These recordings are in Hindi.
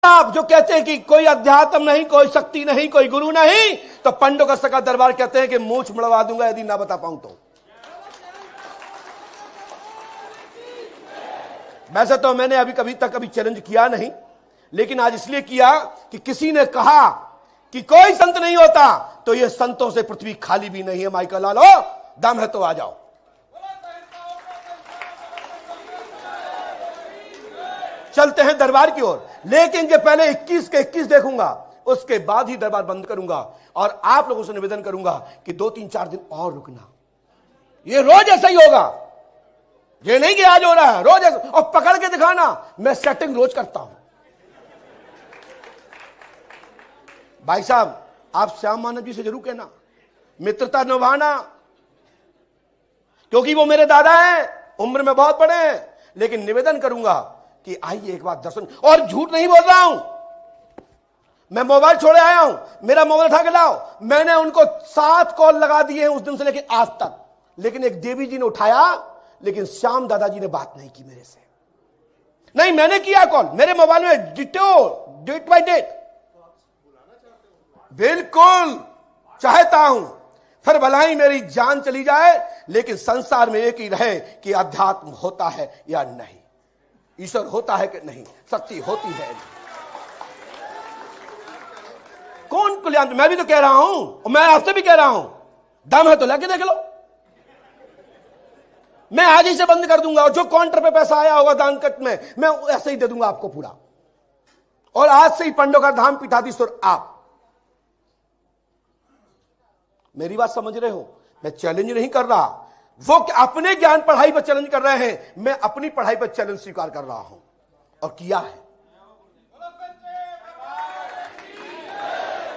आप जो कहते हैं कि कोई अध्यात्म नहीं, कोई शक्ति नहीं, कोई गुरु नहीं, तो पांडुरंग का दरबार कहते हैं कि मूंछ मुड़वा दूंगा यदि ना बता पाऊं तो। वैसे तो मैंने अभी कभी तक कभी चैलेंज किया नहीं, लेकिन आज इसलिए किया कि किसी ने कहा कि कोई संत नहीं होता, तो ये संतों से पृथ्वी खाली भी नहीं है। माइकल लालो, दम है तो आ जाओ। चलते हैं दरबार की ओर, लेकिन जो पहले 21 के 21 देखूंगा, उसके बाद ही दरबार बंद करूंगा और आप लोगों से निवेदन करूंगा कि 2-3-4 दिन और रुकना। ये रोज ऐसा ही होगा, ये नहीं कि आज हो रहा है, रोज ऐसा। और पकड़ के दिखाना, मैं सेटिंग रोज करता हूं। भाई साहब, आप श्याम मानव जी से जरूर कहना, मित्रता निभाना, क्योंकि वो मेरे दादा हैं, उम्र में बहुत बड़े हैं, लेकिन निवेदन करूंगा कि आइए एक बार दर्शन। और झूठ नहीं बोल रहा हूं, मैं मोबाइल छोड़े आया हूं, मेरा मोबाइल उठा के लाओ। मैंने उनको 7 कॉल लगा दिए हैं उस दिन से लेकर आज तक, लेकिन एक देवी जी ने उठाया, लेकिन श्याम दादाजी ने बात नहीं की मेरे से। नहीं, मैंने किया कॉल, मेरे मोबाइल में डिटो, डेट बाय डेट, बिल्कुल चाहता हूं। फिर भलाई मेरी जान चली जाए, लेकिन संसार में एक ही रहे कि अध्यात्म होता है या नहीं, ईश्वर होता है कि नहीं, शक्ति होती है नहीं। कौन कल्याण? मैं भी तो कह रहा हूं, और मैं आपसे भी कह रहा हूं, दम है तो लेके देख लो। मैं आज ही से बंद कर दूंगा, और जो काउंटर पे पैसा आया होगा दान कट में, मैं ऐसे ही दे दूंगा आपको पूरा। और आज से ही पांडुरंग धाम पीठाधीश्वर आप। मेरी बात समझ रहे हो? मैं चैलेंज नहीं कर रहा, वो अपने ज्ञान पढ़ाई पर चैलेंज कर रहे हैं, मैं अपनी पढ़ाई पर चैलेंज स्वीकार कर रहा हूं और किया है।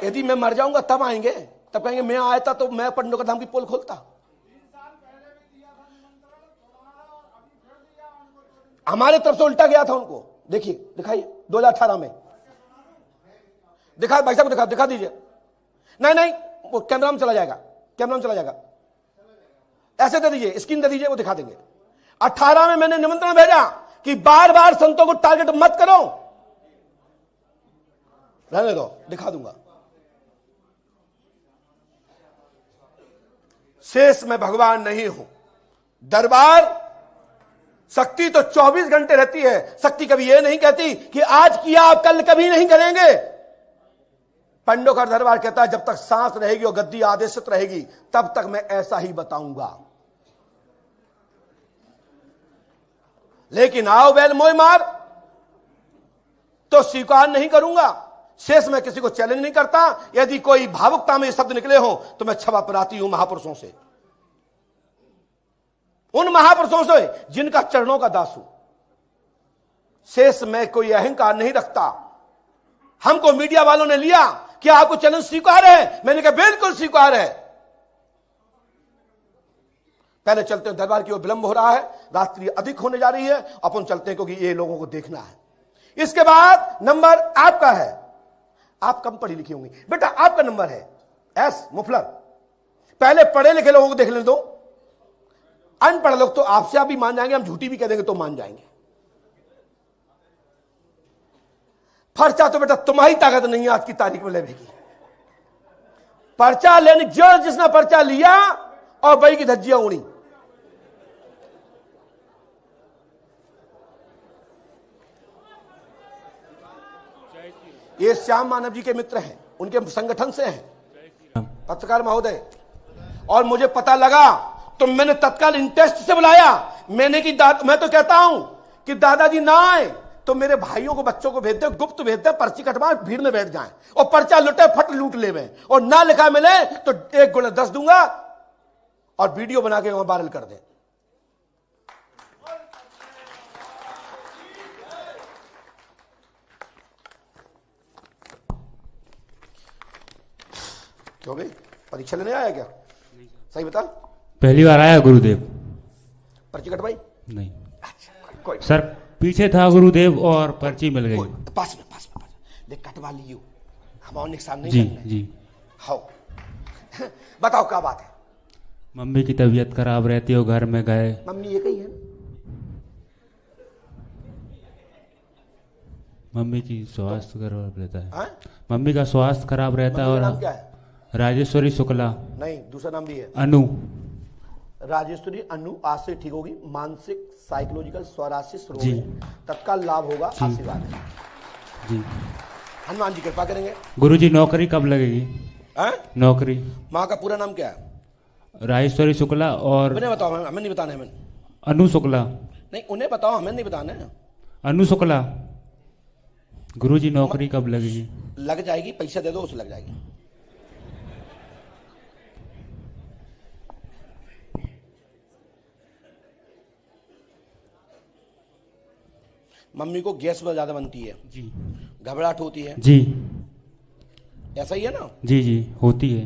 यदि मैं मर जाऊंगा तब आएंगे, तब कहेंगे मैं आया था तो मैं पांडुरंग धाम की पोल खोलता। हमारे तरफ से उल्टा गया था उनको, देखिए, दिखाइए 2018 में दिखा, भाई साहब दिखा दीजिए। नहीं, वो कैमरा में चला जाएगा, कैमरा में चला जाएगा, ऐसे दे दीजिए, स्क्रीन दे दीजिए, वो दिखा देंगे। 18 में मैंने निमंत्रण भेजा कि बार बार संतों को टारगेट मत करो, रहने दो, दिखा दूंगा। शेष मैं भगवान नहीं हूं। दरबार शक्ति तो 24 घंटे रहती है। शक्ति कभी यह नहीं कहती कि आज किया आप कल कभी नहीं करेंगे। पांडुरंग दरबार कहता है जब तक सांस रहेगी और गद्दी आदेशित रहेगी, तब तक मैं ऐसा ही बताऊंगा। लेकिन आओ बैल मोय मार तो स्वीकार नहीं करूंगा। शेष मैं किसी को चैलेंज नहीं करता। यदि कोई भावुकता में शब्द निकले हो तो मैं क्षमा प्रार्थी हूं महापुरुषों से, उन महापुरुषों से जिनका चरणों का दास हूं। शेष मैं कोई अहंकार नहीं रखता। हमको मीडिया वालों ने लिया कि आपको चैलेंज स्वीकार है, मैंने कहा बिल्कुल स्वीकार है। पहले चलते हैं, दरबार की ओर विलंब हो रहा है, रात्रि अधिक होने जा रही है, अपन चलते हैं क्योंकि ये लोगों को देखना है। इसके बाद नंबर आपका है, आप कम पढ़ी लिखी होंगी बेटा, आपका नंबर है एस मुफलर। पहले पढ़े लिखे लोगों को देख लेने दो, अनपढ़ लोग तो आपसे आप भी मान जाएंगे, हम झूठी भी कह देंगे तो मान जाएंगे। पर्चा तो बेटा तुम्हारी ताकत नहीं है आज की तारीख में लेने की। पर्चा लेने जो जिसने पर्चा लिया और बई की धज्जियां उड़ी। ये श्याम मानव जी के मित्र हैं, उनके संगठन से हैं पत्रकार महोदय, और मुझे पता लगा तो मैंने तत्काल इंटरेस्ट से बुलाया। मैंने कि मैं तो कहता हूं कि दादाजी ना आए तो मेरे भाइयों को बच्चों को भेज दे, गुप्त भेज दे, पर्ची कटवा भीड़ में बैठ जाएं और पर्चा लुटे फट लूट ले में, और ना लिखा मिले तो 1 गुना 10 दूंगा और वीडियो बना के वायरल कर दे। क्यों भाई, परीक्षा लेने आया क्या? सही बता। पहली बार आया गुरुदेव। पर्ची कटवाई? नहीं। अच्छा, कोई सर पीछे था गुरुदेव और पर्ची मिल गई। पास में ले कटवा लियो, हम और नुकसान नहीं जी करने। जी। हाँ बताओ क्या बात है? मम्मी की तबीयत खराब रहती हो, घर में गए। मम्मी एक ही है, मम्मी की स्वास्थ्य खराब रहता है। हाँ? मम्मी का स्वास्थ्य खराब रहता है। मम्मी का नाम और क्या है? राजेश्वरी शुक्ला। नहीं, दूसरा नाम भी है। अनु। राजेश्वरी अनु आज से ठीक होगी। मानसिक साइकोलॉजिकल स्वराशिस रोग जी। है, तत्काल लाभ होगा, आशीर्वाद है। जी। हनुमान जी कृपा करेंगे। गुरुजी नौकरी कब लगेगी? हैं? नौकरी। माँ का पूरा नाम क्या है? राजेश्वरी शुक्ला और उन्हें बताओ, हमें नहीं बताना है। हमें अनु शुक्ला। नहीं, उन्हें बताओ, हमें नहीं बताना है। अनु शुक्ला। गुरुजी नौकरी कब लगेगी? लग जाएगी, पैसा दे दो, उसे लग जाएगी। मम्मी को गैस में ज्यादा बनती है जी। घबराहट होती है, जी। ऐसा ही है ना? जी जी होती है।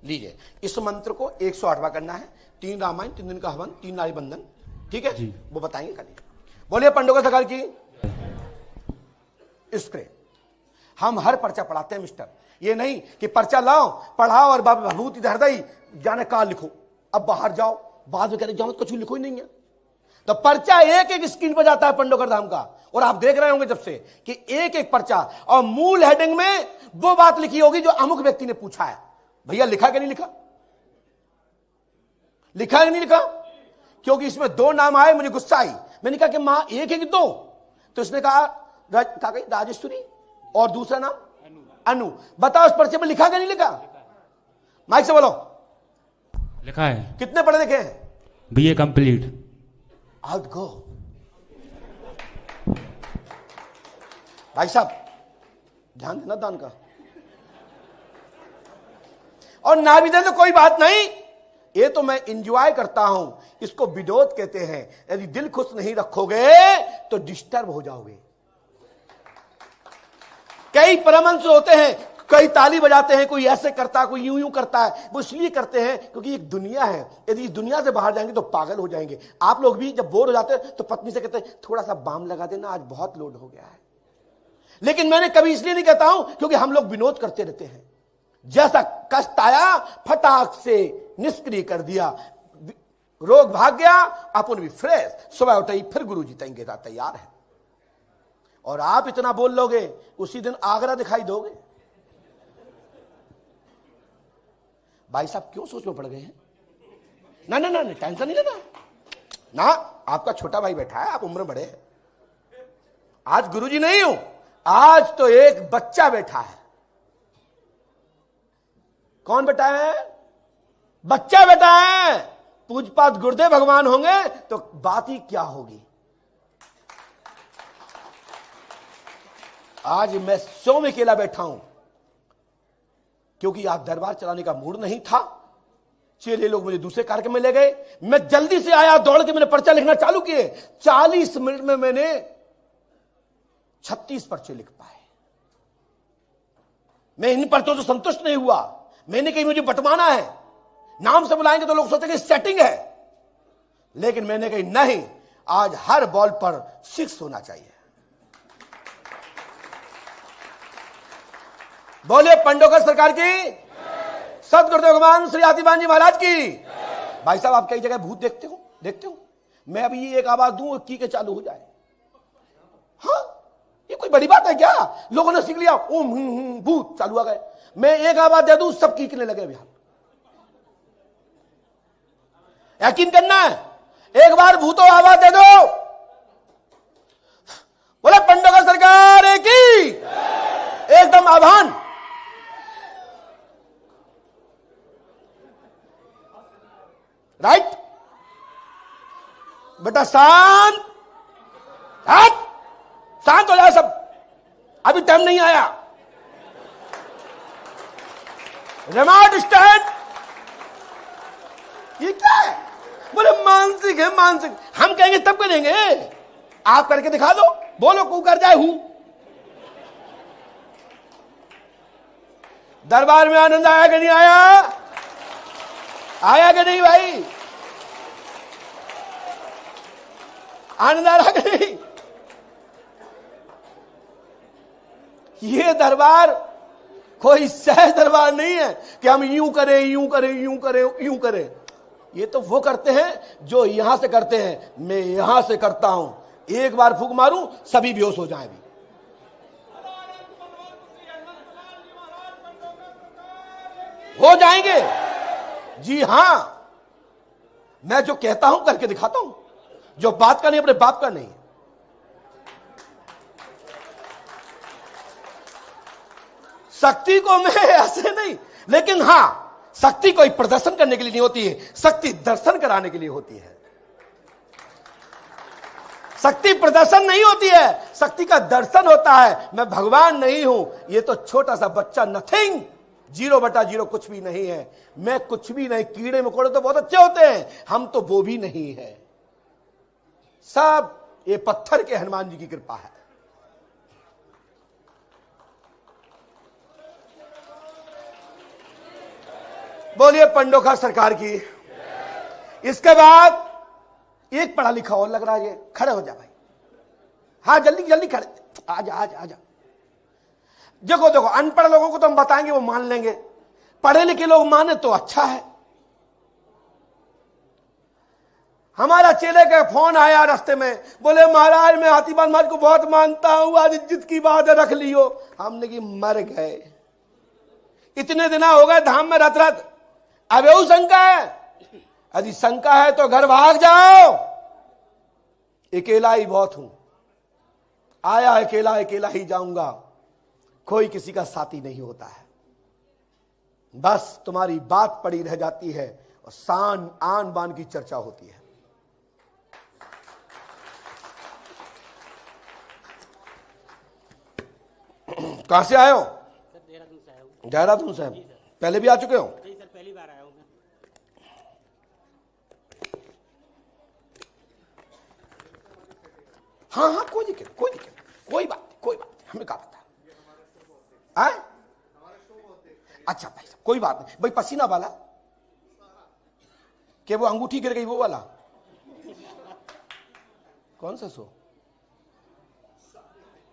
लीजिए, इस मंत्र को 108वां करना है। 3 रामायण, 3 दिन का हवन, 3 नारी बंधन, ठीक है जी। वो बताएंगे कल। बोलिए पंडोका सरकार की। इसके हम हर पर्चा पढ़ाते हैं मिस्टर, ये नहीं कि पर्चा लाओ पढ़ाओ और बाबा भभूति धर दई जाने का लिखो, अब बाहर जाओ बाद में कह रहे जाओ कुछ लिखो ही नहीं है। तो पर्चा एक एक स्क्रीन पर जाता है पंडोकर धाम का, और आप देख रहे होंगे जब से कि एक एक पर्चा और मूल हेडिंग में वो बात लिखी होगी जो अमुक व्यक्ति ने पूछा है। भैया लिखा कि नहीं लिखा? लिखा कि नहीं लिखा? क्योंकि इसमें 2 नाम आए, मुझे गुस्सा आई। मैंने कहा कि मां एक है कि 2? तो इसने कहा राजेश्वरी और दूसरा नाम अनु। बताओ इस पर्चे में लिखा कि नहीं लिखा? माइक से बोलो। लिखा है। कितने पढ़े लिखे हैं? BA complete. Out go. भाई साहब ध्यान देना दान का, और ना भी दे तो कोई बात नहीं, ये तो मैं इंजॉय करता हूं, इसको विनोद कहते हैं। यदि दिल खुश नहीं रखोगे तो डिस्टर्ब हो जाओगे। कई परमहंस होते हैं, कई ताली बजाते हैं, कोई ऐसे करता है, कोई यूं यूं करता है। वो इसलिए करते हैं क्योंकि एक दुनिया है, यदि इस दुनिया से बाहर जाएंगे तो पागल हो जाएंगे। आप लोग भी जब बोर हो जाते हैं तो पत्नी से कहते हैं थोड़ा सा बाम लगा देना, आज बहुत लोड हो गया है। लेकिन मैंने कभी इसलिए नहीं कहता हूं क्योंकि हम लोग विनोद करते रहते हैं। जैसा कष्ट आया फटाक से निष्क्रिय कर दिया, रोग भाग गया, अपन भी फ्रेश, सुबह उठे फिर गुरु जी तैयार है। और आप इतना बोल लोगे उसी दिन आगरा दिखाई दोगे। भाई साहब क्यों सोच में पड़ गए हैं? ना ना ना टेंशन नहीं लेना ना, आपका छोटा भाई बैठा है, आप उम्र बड़े हैं। आज गुरुजी नहीं हूं, आज तो एक बच्चा बैठा है। कौन बैठा है? बच्चा बैठा है। पूजपात गुरुदेव भगवान होंगे तो बात ही क्या होगी। आज मैं सौ में अकेला बैठा हूं क्योंकि आज दरबार चलाने का मूड नहीं था। चेले लोग मुझे दूसरे कार्यक्रम में ले गए, मैं जल्दी से आया, दौड़ के मैंने पर्चा लिखना चालू किए। 40 मिनट में मैंने 36 पर्चे लिख पाए। मैं इन पर्चों से संतुष्ट नहीं हुआ, मैंने कही मुझे बंटवाना है, नाम से बुलाएंगे तो लोग सोचेंगे सेटिंग है। लेकिन मैंने कही नहीं, आज हर बॉल पर 6 होना चाहिए। बोले पंडोकर सरकार की, सदगुरुदेव भगवान श्री आदिवान जी महाराज की। भाई साहब आप कई जगह भूत देखते हो, मैं अभी ये एक आवाज दूं की के चालू हो जाए। हाँ ये कोई बड़ी बात है क्या? लोगों ने सीख लिया ओम भूत चालू आ गए। मैं एक आवाज दे दूं सब कीकने लगे। अभी यकीन करना है, एक बार भूतों आवाज दे दो, बोले पंडोकर सरकार की, एकदम आभान। राइट बेटा, शांत शांत हो जाए सब, अभी टाइम नहीं आया। रिमोट स्टैंड, ये क्या है? बोले मानसिक है, मानसिक। हम कहेंगे तब करेंगे, आप करके दिखा दो, बोलो कू कर जाए हूं। दरबार में आनंद आया कि नहीं आया? आया कि नहीं भाई? आनंद आ रहा कि नहीं? ये दरबार कोई सहज दरबार नहीं है कि हम यूं करें यूं करें यूं करें यूं करें। ये तो वो करते हैं जो यहां से करते हैं, मैं यहां से करता हूं। एक बार फूंक मारूं सभी बेहोश हो जाएं भी। हो जाएंगे जी हां। मैं जो कहता हूं करके दिखाता हूं, जो बात का नहीं अपने बाप का नहीं। शक्ति को मैं ऐसे नहीं, लेकिन हां, शक्ति कोई प्रदर्शन करने के लिए नहीं होती है, शक्ति दर्शन कराने के लिए होती है। शक्ति प्रदर्शन नहीं होती है, शक्ति का दर्शन होता है। मैं भगवान नहीं हूं, ये तो छोटा सा बच्चा, नथिंग, 0/0 कुछ भी नहीं है। मैं कुछ भी नहीं। कीड़े मकोड़े तो बहुत अच्छे होते हैं, हम तो वो भी नहीं है। सब ये पत्थर के हनुमान जी की कृपा है। बोलिए पंडोखा सरकार की। इसके बाद एक पढ़ा लिखा और लग रहा है, ये खड़े हो जा भाई। हाँ जल्दी जल्दी खड़े, आजा आजा आजा। देखो देखो, अनपढ़ लोगों को तो हम बताएंगे, वो मान लेंगे। पढ़े लिखे लोग माने तो अच्छा है। हमारा चेले का फोन आया रास्ते में, बोले महाराज मैं हाथीबान महाराज को बहुत मानता हूं, आज इज्जत की बात है, रख लियो। हमने की मर गए, इतने दिन हो गए धाम में रत रत, अब वो शंका है। यदि शंका है तो घर भाग जाओ। अकेला ही बहुत हूं, आया अकेला अकेला ही जाऊंगा, कोई किसी का साथी नहीं होता है। बस तुम्हारी बात पड़ी रह जाती है और शान आन बान की चर्चा होती है। कहां से आए हो? देहरादून से आया हूँ। देहरादून से। पहले भी आ चुके हो? जी सर, पहली बार आया हूँ मैं। हाँ हाँ, कोई दिक्कत कोई बात कोई बात नहीं, हमें क्या पता है? अच्छा भाई साहब, कोई बात नहीं भाई। पसीना वाला कि वो अंगूठी गिर गई वो वाला? कौन सा सो?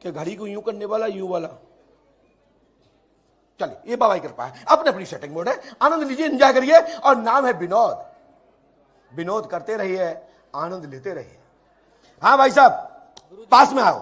कि घड़ी को यूं करने वाला, यूं वाला? चलिए, ये बाबा की कृपा है, अपने अपनी सेटिंग मोड है। आनंद लीजिए, एंजॉय करिए। और नाम है विनोद। विनोद करते रहिए, आनंद लेते रहिए। हाँ भाई साहब, पास में आओ,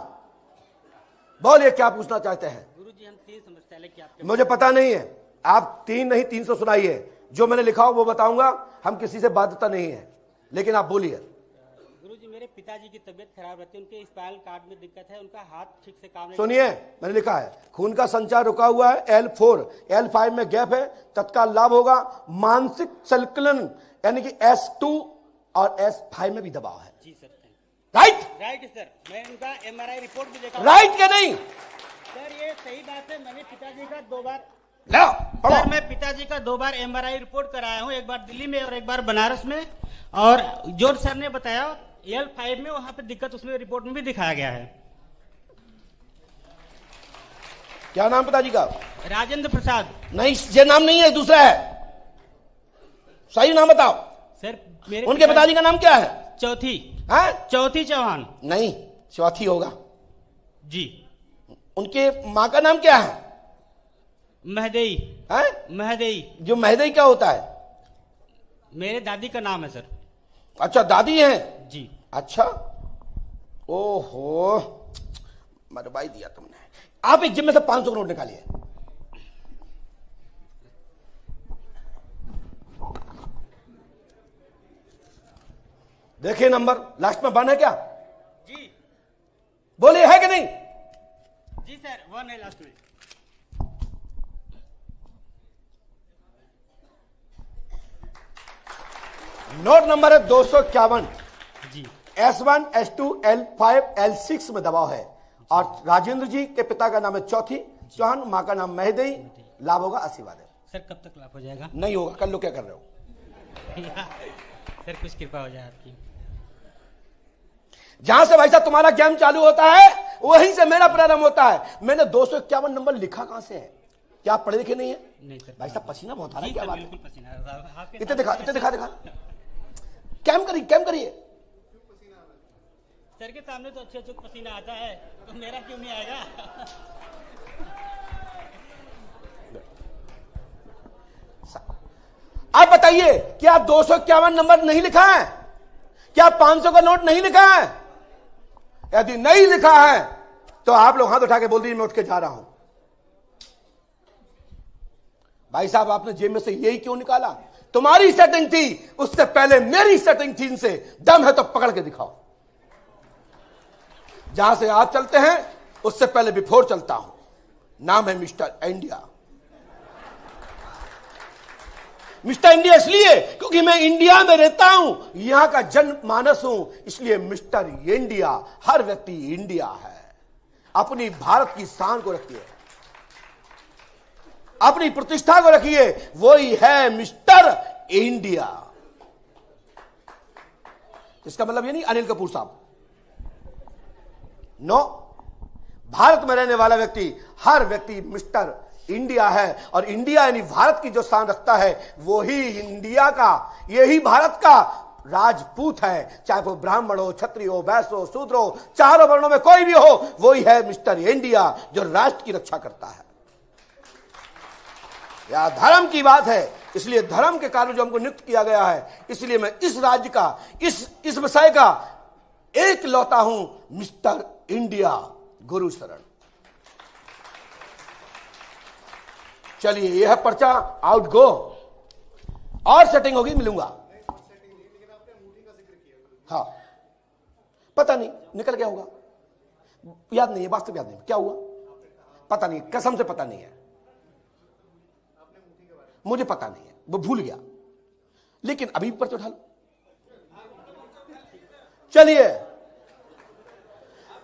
बोलिए क्या पूछना चाहते हैं? गुरुजी हम 3 समस्या लेके आपके। मुझे पता नहीं है, आप 3 नहीं 300 सुनाइए। जो मैंने लिखा हो वो बताऊंगा, हम किसी से बाध्यता नहीं है, लेकिन आप बोलिए। गुरुजी मेरे पिताजी की तबीयत खराब रहती है, उनके स्पाइनल कार्ड में दिक्कत है, उनका हाथ ठीक से काम नहीं। सुनिए, मैंने लिखा है खून का संचार रुका हुआ है, L4 L5 में गैप है, तत्काल लाभ होगा। मानसिक संकलन यानी कि S2 और S5 में भी दबाव है। जी sir, thank right right sir. मैं उनका MRI रिपोर्ट भी देखा। राइट क्या नहीं? सर ये सही बात है, मैंने पिताजी का 2 बार लो पढ़ो। सर, मैं पिताजी का 2 बार MRI रिपोर्ट कराया हूँ, एक बार दिल्ली में और एक बार बनारस में। और जो सर ने बताया L5 में, वहां पे दिक्कत उसमें रिपोर्ट में भी दिखाया गया है। क्या नाम पिताजी का? राजेंद्र प्रसाद। नहीं, ये नाम नहीं है, दूसरा है। सही नाम बताओ। सर मेरे उनके पिताजी का नाम क्या है? चौथी हैं? चौथी चौहान। नहीं, चौथी होगा। जी। उनके माँ का नाम क्या है? महदेई। हैं? महदेई। जो महदेई क्या होता है? मेरे दादी का नाम है सर। अच्छा, दादी हैं? जी। अच्छा, ओहो, मरवाई दिया तुमने। आप एक जिम में से 500 का नोट निकालिए। देखिए नंबर लास्ट में 1 है क्या? जी। बोलिए है कि नहीं? जी सर, 1 है लास्ट में। नोट नंबर है 251। जी। S1 S2 L5 L6 में दबाव है। और राजेंद्र जी के पिता का नाम है चौथी चौहान, मां का नाम महदेई। लाभ होगा, आशीर्वाद है। सर कब तक लाभ हो जाएगा? नहीं होगा, कल लो। क्या कर रहे हो? सर कुछ कृपा हो जाए आपकी। जहां से भाई साहब तुम्हारा गेम चालू होता है, वहीं से मेरा प्रारंभ होता है। मैंने 251 नंबर लिखा कहां से है? क्या आप पढ़े लिखे नहीं है? नहीं सर। भाई साहब पसीना बहुत आ रहा है, जी क्या सर, बात है? बिल्कुल पसीना आ रहा है। आपके इतने साथ दिखा, इतने दिखा दिखा। कैम करिए। सर के सामने तो अच्छे अच्छे पसीना आता है, तो मेरा क्यों नहीं आएगा? आप बताइए, क्या 251 नंबर नहीं लिखा है? क्या 500 का नोट नहीं लिखा है? यदि नहीं लिखा है तो आप लोग हाथ उठा के बोल दीजिए मैं उठ के जा रहा हूं। भाई साहब, आपने जेब में से यही क्यों निकाला? तुम्हारी सेटिंग थी, उससे पहले मेरी सेटिंग थी। इनसे दम है तो पकड़ के दिखाओ। जहां से आप चलते हैं उससे पहले बिफोर चलता हूं। नाम है मिस्टर इंडिया। मिस्टर इंडिया इसलिए क्योंकि मैं इंडिया में रहता हूं, यहां का जन मानस हूं, इसलिए मिस्टर इंडिया। हर व्यक्ति इंडिया है। अपनी भारत की शान को रखिए, अपनी प्रतिष्ठा को रखिए, वही है मिस्टर इंडिया। इसका मतलब ये नहीं अनिल कपूर साहब, नो। भारत में रहने वाला व्यक्ति, हर व्यक्ति मिस्टर इंडिया है। और इंडिया यानी भारत की जो शान रखता है, वो ही इंडिया का, यही भारत का राजपूत है। चाहे वो ब्राह्मण हो, क्षत्रिय हो, वैश्य हो, शूद्र हो, चारों वर्णों में कोई भी हो, वही है मिस्टर इंडिया जो राष्ट्र की रक्षा करता है। यह धर्म की बात है, इसलिए धर्म के कारण जो हमको नियुक्त किया गया है, इसलिए मैं इस राज्य का, इस विषय का एक लौता हूं, मिस्टर इंडिया, गुरु शरण। चलिए, यह है पर्चा, आउट गो। और सेटिंग होगी, मिलूंगा। हाँ, पता नहीं निकल गया होगा, याद नहीं है, वास्तव याद नहीं क्या हुआ, पता नहीं, कसम से पता नहीं है, मुझे पता नहीं है, वो भूल गया। लेकिन अभी पर्चा उठा लो। चलिए,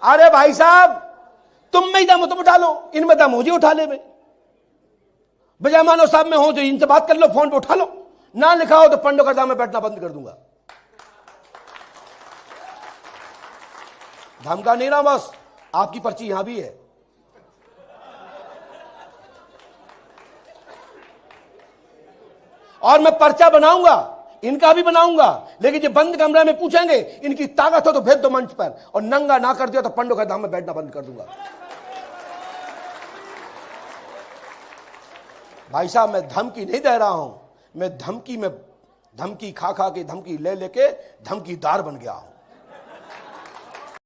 अरे भाई साहब, तुम में ही दम हो तुम उठा लो, इनमें दम मुझे उठा ले। में बजाय मानव साहब में हो जो इनसे बात कर लो, फोन पे उठा लो। ना लिखा हो तो पंडो का दाम में बैठना बंद कर दूंगा। धमका नहीं रहा, बस आपकी पर्ची यहां भी है। और मैं पर्चा बनाऊंगा, इनका भी बनाऊंगा, लेकिन जो बंद कमरे में पूछेंगे, इनकी ताकत हो तो भेज दो मंच पर, और नंगा ना कर दिया तो पंडो का दाम में बैठना बंद कर दूंगा। भाई साहब, मैं धमकी नहीं दे रहा हूं, मैं धमकी खा खा के, धमकी ले लेके धमकीदार बन गया हूं।